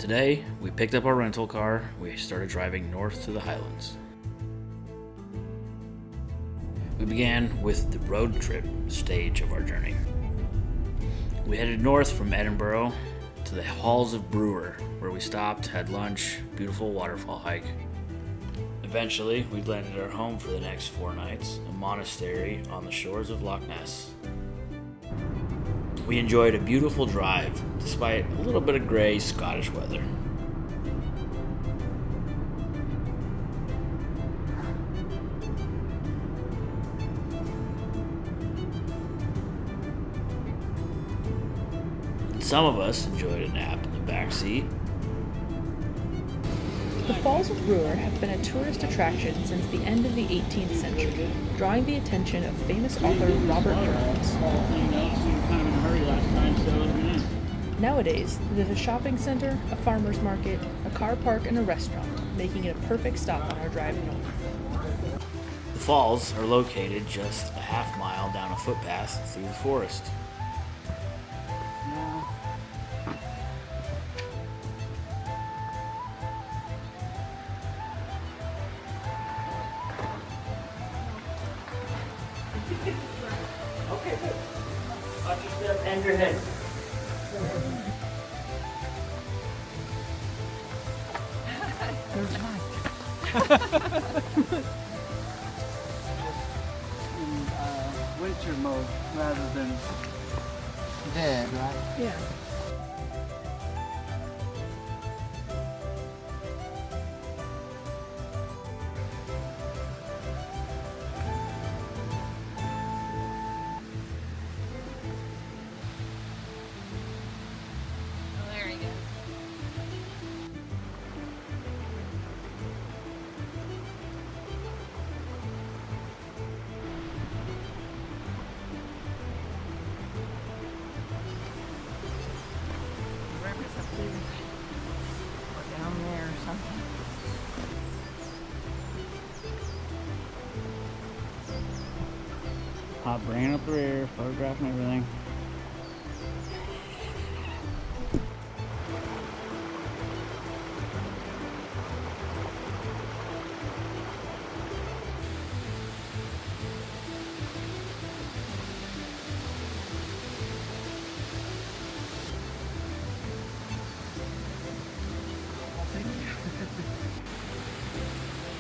Today, we picked up our rental car, we started driving north to the Highlands. We began with the road trip stage of our journey. We headed north from Edinburgh to the Falls of Bruar, where we stopped, had lunch, beautiful waterfall hike. Eventually, we landed our home for the next 4 nights, a monastery on the shores of Loch Ness. We enjoyed a beautiful drive, despite a little bit of gray Scottish weather. Some of us enjoyed a nap in the back seat. The Falls of Bruar have been a tourist attraction since the end of the 18th century, drawing the attention of famous author Robert Burns. Nowadays, there's a shopping center, a farmer's market, a car park, and a restaurant, making it a perfect stop on our drive north. The falls are located just a half mile down a footpath through the forest. Okay, good. Watch your step and your head. In winter mode rather than dead, right? Yeah. Down there or something. Hot brain up the rear, photographing everything.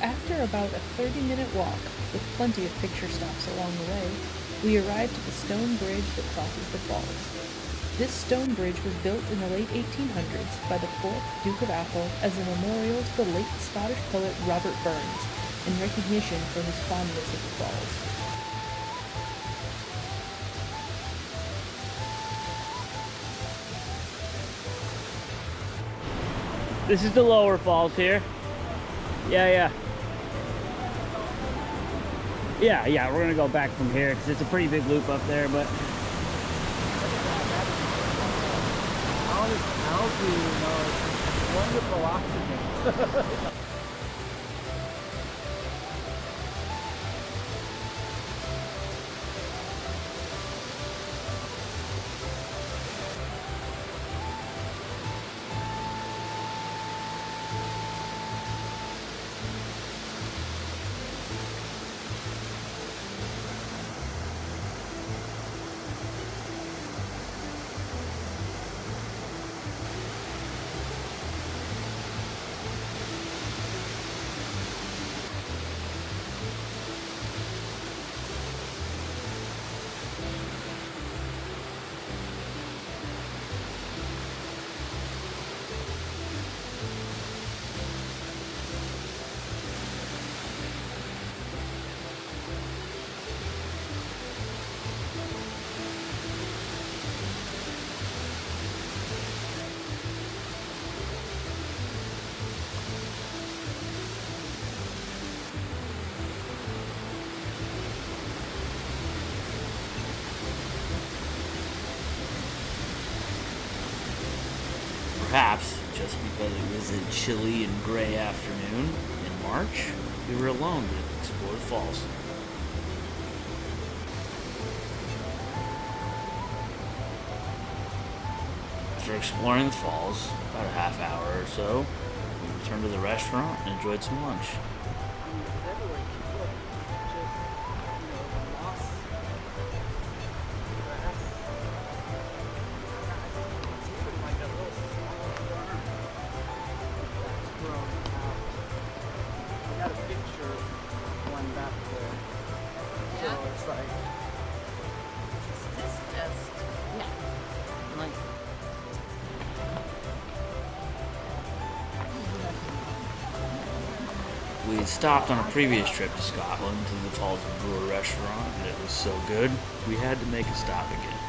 After about a 30-minute walk, with plenty of picture stops along the way, we arrived at the stone bridge that crosses the falls. This stone bridge was built in the late 1800s by the 4th Duke of Atholl as a memorial to the late Scottish poet Robert Burns, in recognition for his fondness of the falls. This is the lower falls here. Yeah, we're gonna go back from here because it's a pretty big loop up there, but All this algae, it's wonderful oxygen. Perhaps just because it was a chilly and gray afternoon in March, we were alone to explore the falls. After exploring the falls, about a half hour or so, we returned to the restaurant and enjoyed some lunch. We had stopped on a previous trip to Scotland to the Falls of Bruar restaurant, and it was so good, we had to make a stop again.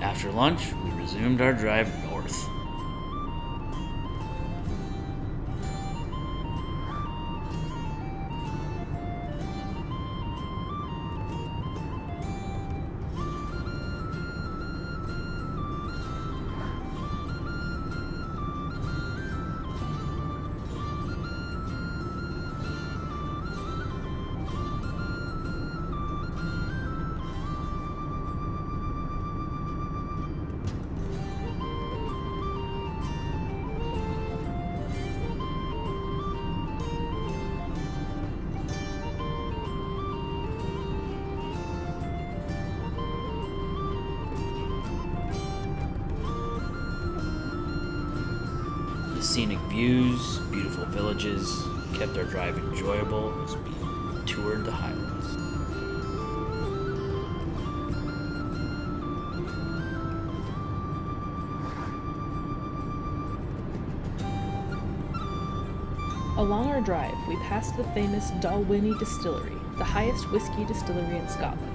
After lunch, we resumed our drive north. Scenic views, beautiful villages kept our drive enjoyable as we toured the Highlands. Along our drive, we passed the famous Dalwhinnie Distillery, the highest whiskey distillery in Scotland.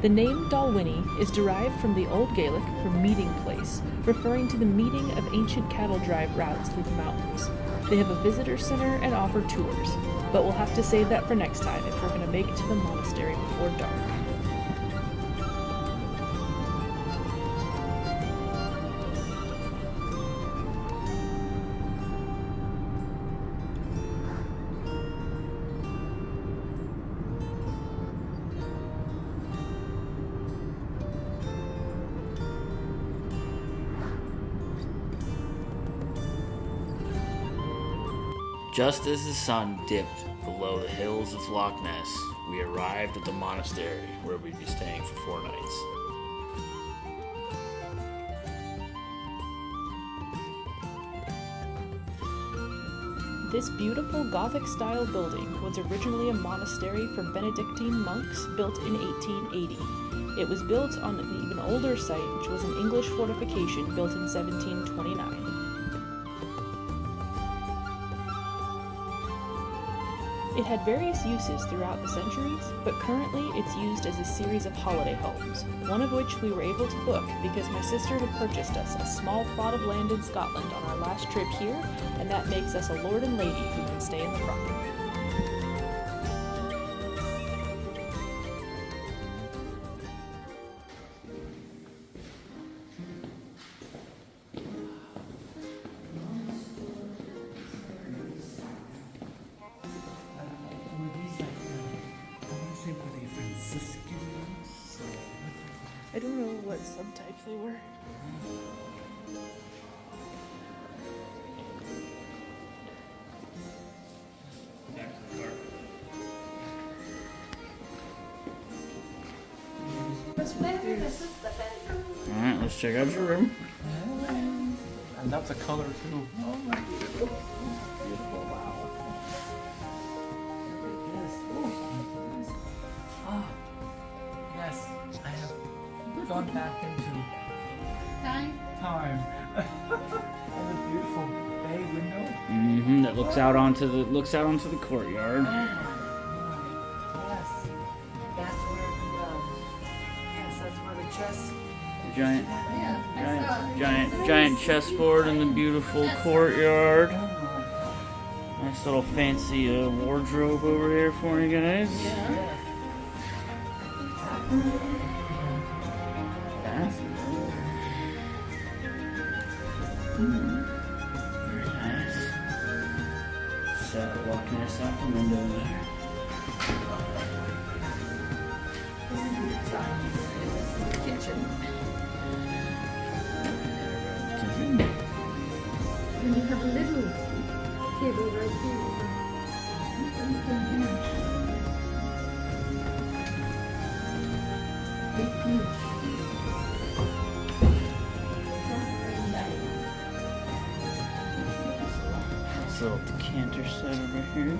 The name Dalwhinnie is derived from the Old Gaelic for meeting place, referring to the meeting of ancient cattle drive routes through the mountains. They have a visitor center and offer tours, but we'll have to save that for next time if we're going to make it to the monastery before dark. Just as the sun dipped below the hills of Loch Ness, we arrived at the monastery where we'd be staying for 4 nights. This beautiful Gothic-style building was originally a monastery for Benedictine monks built in 1880. It was built on an even older site, which was an English fortification built in 1729. It had various uses throughout the centuries, but currently it's used as a series of holiday homes, one of which we were able to book because my sister had purchased us a small plot of land in Scotland on our last trip here, and that makes us a lord and lady who can stay in the property. I don't know what subtypes they were. Alright, let's check out your room. And that's a color too. Oh my beautiful. Beautiful, wow. Yes. Ah, yes, I have gone back into time. And the beautiful bay window. That looks out onto the courtyard. Oh my, yes. That's where that's where the chess. Giant chessboard in the beautiful courtyard. Nice little fancy wardrobe over here for you guys. Bathroom. Very nice. Loch Ness out the window there. have a little table right here. This little decanter set over here.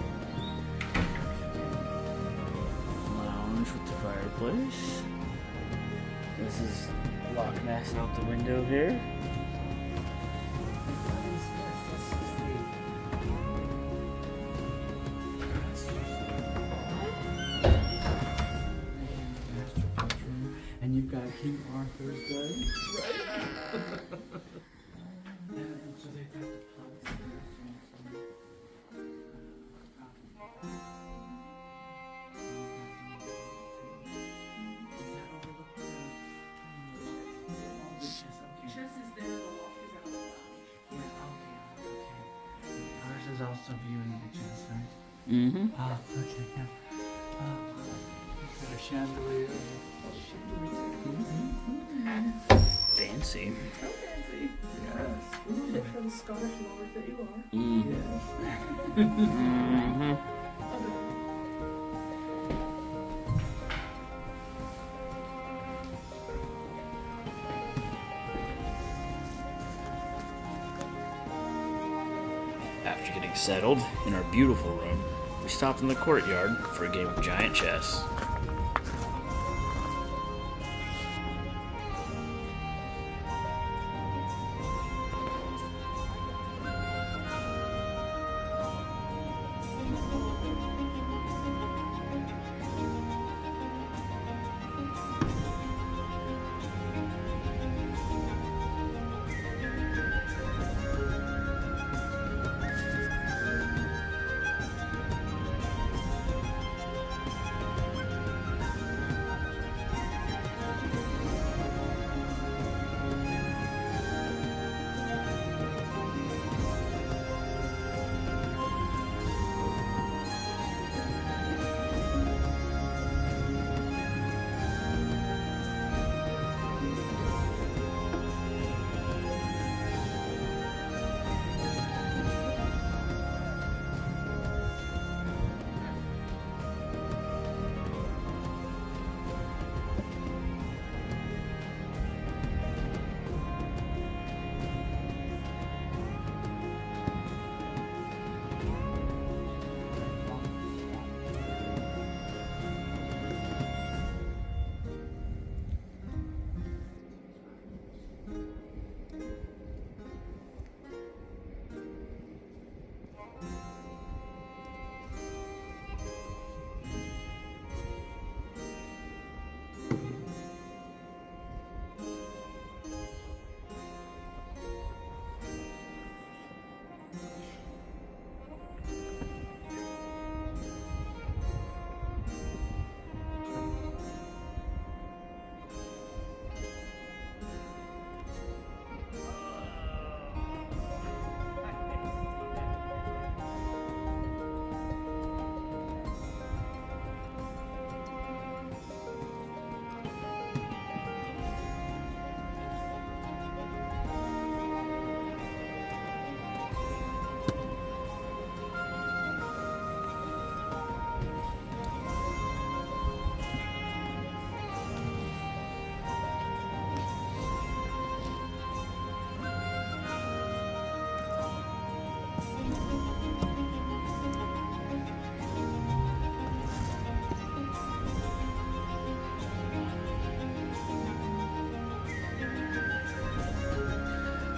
Lounge with the fireplace. This is Loch Ness out the window here. And you've got King Arthur's gun. Right. And so they've got the plugs here. Ours is also viewing the chest, right? Mm-hmm. Ah, okay, yeah. Got a chandelier. Fancy. How fancy. Yes. Look for the Scottish lord that you are. Yes. Mm-hmm. After getting settled in our beautiful room, we stopped in the courtyard for a game of giant chess.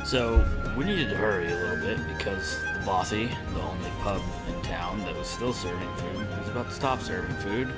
So we needed to hurry a little bit because the Bothy, the only pub in town that was still serving food, was about to stop serving food.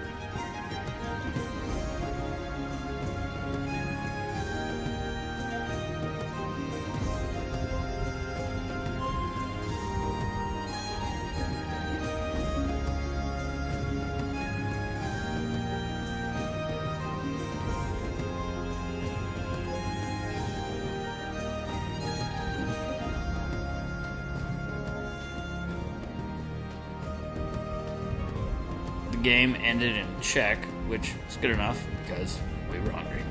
The game ended in check, which was good enough because we were hungry.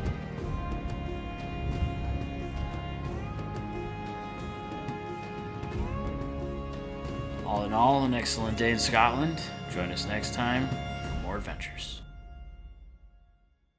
All in all, an excellent day in Scotland. Join us next time for more adventures.